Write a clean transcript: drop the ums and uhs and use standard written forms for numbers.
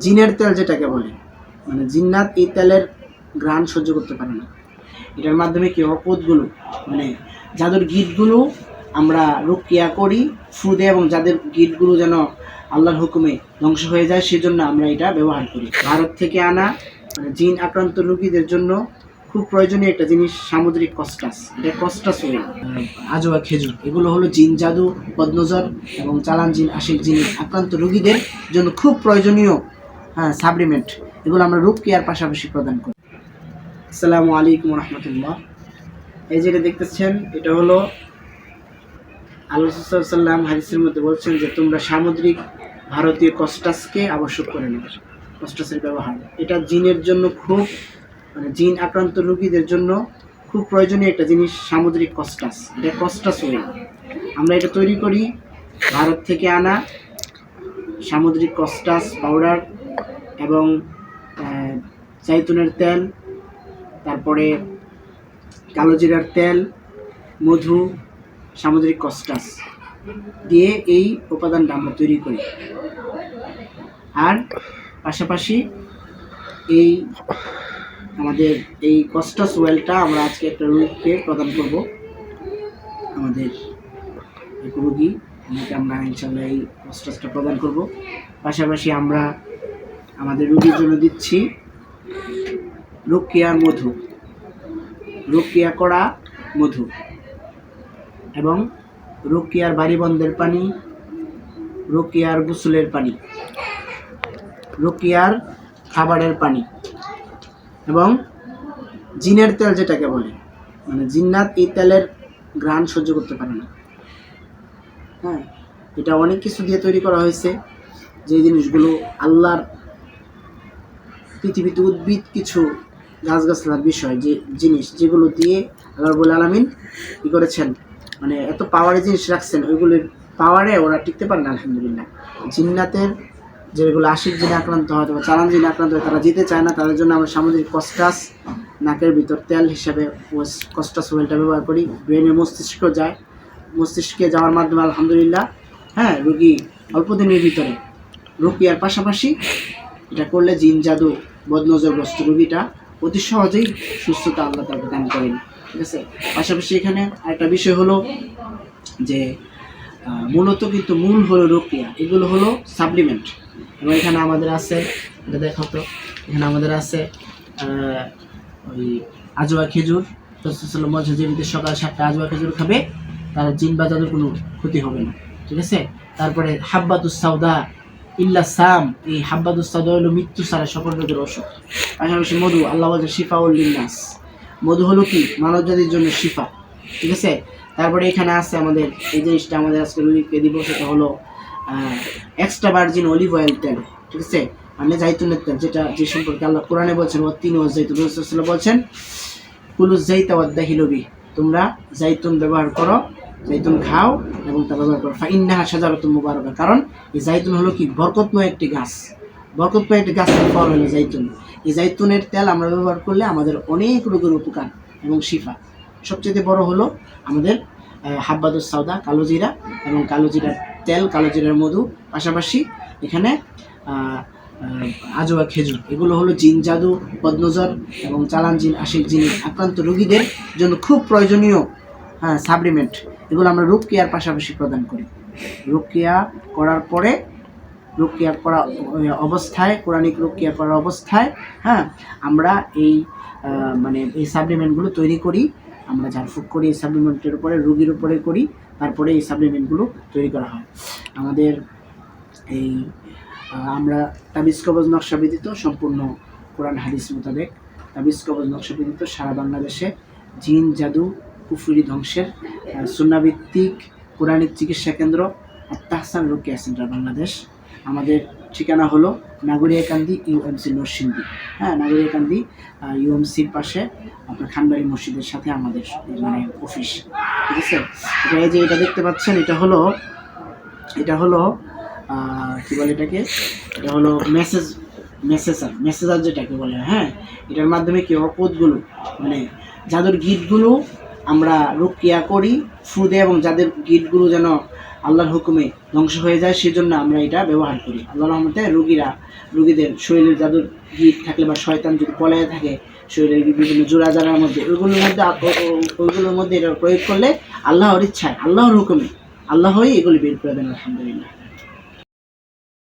জিনের তেল যেটাকে বলে, মানে জিন্নাত এই তেলের ঘ্রাণ সহ্য করতে পারে না। এটার মাধ্যমে কি অপদগুলো, মানে যাদের গিটগুলো আমরা রুকিয়া করি ফু দিয়ে, এবং যাদের গিটগুলো যেন আল্লাহর হুকুমে ধ্বংস হয়ে যায়, সেজন্য আমরা এটা ব্যবহার করি। ভারত থেকে আনা মানে জিন আক্রান্ত রোগীদের জন্য খুব প্রয়োজনীয় একটা জিনিস সামুদ্রিক কস্টাস। এটা কস্টাস ওয়েল, আজোয়া খেজুর, এগুলো হলো জিন জাদু, বদনজর এবং চালান জিন, আশিক জিন আক্রান্ত রোগীদের জন্য খুব প্রয়োজনীয় সাপ্লিমেন্ট। এগুলো আমরা রোগ কেয়ার পাশাপাশি প্রদান করি। আসসালামু আলাইকুম রহমতুল্লাহ। এই যেটা দেখতেছেন, এটা হলো আল্লাহ সাল্লাম হাদিসের মধ্যে বলছেন যে তোমরা সামুদ্রিক ভারতীয় কস্টাসকে আবশ্যক করে নেবে, কস্টাসের ব্যবহার। এটা জিনের জন্য খুব, মানে জিন আক্রান্ত রোগীদের জন্য খুব প্রয়োজনীয় একটা জিনিস সামুদ্রিক কস্টাস। এটা কস্টাস ওয়েল। আমরা এটা তৈরি করি ভারত থেকে আনা সামুদ্রিক কস্টাস পাউডার এবং জাইতুনের তেল, তারপরে কালো জিরার তেল, মধু, সামুদ্রিক কস্টাস দিয়ে এই উপাদানটা আমরা তৈরি করি। আর পাশাপাশি এই আমাদের এই কস্টাস ওয়েলটা আমরা আজকে একটা রোগীকে প্রদান করব। আমাদের এক রোগী, ওনাকে আমরা ইনশাআল্লাহ এই কস্টাসটা প্রদান করব। পাশাপাশি আমরা আমাদের রোগীর জন্য দিচ্ছি রুকিয়ার মধু, রুকিয়া করা মধু, এবং রুকিয়ার বাড়িবন্ধের পানি, রুকিয়ার গোসলের পানি, রুকিয়ার খাবারের পানি, এবং জিনের তেল যেটাকে বলে, মানে জিন্নাত এই তেলের ঘ্রাণ সহ্য করতে পারে না। হ্যাঁ, এটা অনেক কিছু দিয়ে তৈরি করা হয়েছে, যে জিনিসগুলো আল্লাহর পৃথিবীতে উদ্ভিদ কিছু গাছগাছলার বিষয়, যে জিনিস যেগুলো দিয়ে আল্লাহ রাব্বুল আলামিন কী করেছেন, মানে এত পাওয়ারে জিনিস রাখছেন, ওইগুলির পাওয়ারে ওরা টিকতে পারে না। আলহামদুলিল্লাহ, জিন্নাতের যেগুলো আশিক জিনে আক্রান্ত হয় অথবা চালান জিনে আক্রান্ত হয়, তারা যেতে চায় না, তাদের জন্য আমরা সামুদ্রিক কস্টাস নাকের ভিতর তেল হিসাবে কস্টাস ওয়েলটা ব্যবহার করি। ব্রেনে মস্তিষ্ক যায়, মস্তিষ্কে যাওয়ার মাধ্যমে আলহামদুলিল্লাহ রোগী অল্প দিনের ভিতরে রুকিয়ার পাশাপাশি এটা করলে জিন জাদু বদনজরগ্রস্ত রোগীটা অতি সহজেই সুস্থতা আল্লাহ তাকে দান করেন। ঠিক আছে, পাশাপাশি এখানে আরেকটা বিষয় হলো যে মূলত কিন্তু মূল হলো রুকিয়া, এগুলো হলো সাপ্লিমেন্ট। এবং এখানে আমাদের আছে, এটা দেখো তো, এখানে আমাদের আছে ওই আজওয়া খেজুর। রাসূলুল্লাহ বলেছেন যে ব্যক্তি সকাল 7টা আজওয়া খেজুর খাবে তার জিন বা জাদুর কোনো ক্ষতি হবে না। ঠিক আছে, তারপরে হাব্বাতুস সাউদা ইল্লা সাম, এই হাব্বাতুস সাউদা হলো মৃত্যু ছাড়া সকল রোগের ওষুধ। পাশাপাশি মধু, আল্লাহ বলছে শিফাউল লিন্নাস, মধু হলো কি মানব জাতির জন্য শিফা। ঠিক আছে, তারপরে এখানে আছে আমাদের এই জিনিসটা আমাদের আজকে রোগীকে দিব, সেটা হলো এক্সট্রা ভার্জিন অলিভ অয়েল তেল। ঠিক আছে, মানে জাইতুনের তেল, যেটা যে সম্পর্কে আল্লাহ কোরআনে বলছেন ওয়াতিন ওয়া জাইতুন, রাসূলুল্লাহ বলছেন কুলু যাইতা ওয়াদাহিলু বি, তোমরা জাইতুন ব্যবহার করো, জাইতুন খাও এবং তা ব্যবহার করো। ফাইন্নাহা শাজারাতুন মুবারাকা, কারণ এই জাইতুন হলো কি বরকতময় একটি গাছ, বরকতময় একটি গাছের ফল হলো জাইতুন। এই জাইতুনের তেল আমরা ব্যবহার করলে আমাদের অনেক রোগের উপকার এবং শিফা। সবচেয়ে বড় হলো আমাদের হাব্বাতুস সাউদা, কালো জিরা এবং কালো জিরার তেল, কালো জিরার মধু, পাশাপাশি এখানে আজওয়া খেজুর, এগুলো হলো জিন জাদু, বদনজর এবং চালান জিন, আশিক জিন আক্রান্ত রোগীদের জন্য খুব প্রয়োজনীয় সাপ্লিমেন্ট। এগুলো আমরা রোগ কেয়ার পাশাপাশি প্রদান করি। রোগ কেয়ার করার পরে, রোগ কেয়ার করা অবস্থায়, কোরআনিক রোগ কেয়ার করার অবস্থায় আমরা এই মানে এই সাপ্লিমেন্টগুলো তৈরি করি, আমরা ঝাড়ফুঁক করি এই সাপ্লিমেন্টের উপরে, রোগীর উপরে করি, তারপরে এই সাপ্লিমেন্টগুলো তৈরি করা হয়। আমাদের এই আমরা তাবিজ কবজ নকশা ব্যতীত, সম্পূর্ণ কোরআন হাদিস মোতাবেক তাবিজ কবজ নকশা ব্যতীত সারা বাংলাদেশে জিন জাদু কুফরি ধ্বংসের সুন্নাভিত্তিক কোরআনিক চিকিৎসা কেন্দ্র আত্মাহসান রুকিয়া সেন্টার বাংলাদেশ। আমাদের ঠিকানা হলো নাগরিয়াকান্দি ইউএমসি নরসিংদী। নাগরিয়াকান্দি ইউএমসির পাশে আপনার খানবাড়ি মসজিদের সাথে আমাদের মানে অফিস। ঠিক আছে, এই যে এটা দেখতে পাচ্ছেন, এটা হলো কী বলে এটাকে, এটা হলো মেসেজার যেটাকে বলে। এটার মাধ্যমে কি অপদগুলো, মানে যাদের গিটগুলো আমরা রুকিয়া করি ফু দিয়ে, এবং যাদের গিটগুলো যেন আল্লাহর হুকুমে ধ্বংস হয়ে যায় সেজন্য আমরা এটা ব্যবহার করি। আল্লাহর রহমতে রুগীদের শরীরের যাদের গিট থাকলে বা শয়তান যদি পলায় থাকে শরীরের বিভিন্ন জোড়াজারার মধ্যে, ওইগুলোর মধ্যে এটা প্রয়োগ করলে আল্লাহর ইচ্ছায়, আল্লাহর হুকুমে আল্লাহই এগুলি বের করে দেন আলহামদুলিল্লাহ।